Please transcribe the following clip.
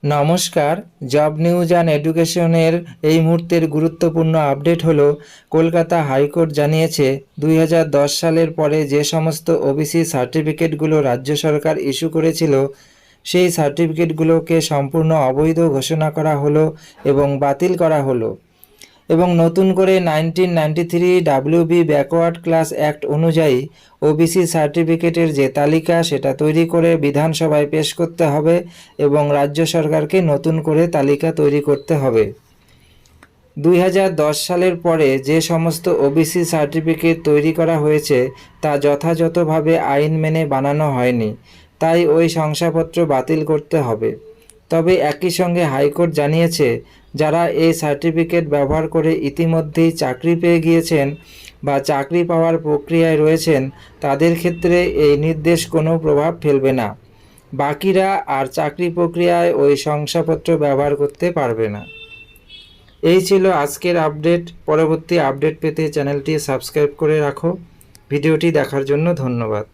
নমস্কার। Job news and এডুকেশনের এই মুহূর্তের গুরুত্বপূর্ণ আপডেট হলো, কলকাতা হাইকোর্ট জানিয়েছে 2010 সালের পরে যে সমস্ত ওবিসি সার্টিফিকেটগুলো রাজ্য সরকার ইস্যু করেছিল সেই সার্টিফিকেটগুলোকে সম্পূর্ণ অবৈধ ঘোষণা করা হলো এবং বাতিল করা হলো। এবং নতুন করে 1993 WB ব্যাকওয়ার্ড ক্লাস অ্যাক্ট অনুযায়ী ওবিসি সার্টিফিকেটের যে তালিকা সেটা তৈরি করে বিধানসভায় পেশ করতে হবে এবং রাজ্য সরকারকে নতুন করে তালিকা তৈরি করতে হবে। 2010 সালের পরে যে সমস্ত ওবিসি সার্টিফিকেট তৈরি করা হয়েছে তা যথাযথভাবে আইন মেনে বানানো হয়নি, তাই ওই শংসাপত্র বাতিল করতে হবে। তবে একই সঙ্গে হাইকোর্ট জানিয়েছে, যারা এই সার্টিফিকেট ব্যবহার করে ইতিমধ্যেই চাকরি পেয়ে গিয়েছেন বা চাকরি পাওয়ার প্রক্রিয়ায় রয়েছেন তাদের ক্ষেত্রে এই নির্দেশ কোনো প্রভাব ফেলবে না। বাকিরা আর চাকরি প্রক্রিয়ায় ওই শংসাপত্র ব্যবহার করতে পারবে না। এই ছিল আজকের আপডেট। পরবর্তী আপডেট পেতে চ্যানেলটি সাবস্ক্রাইব করে রাখো। ভিডিওটি দেখার জন্য ধন্যবাদ।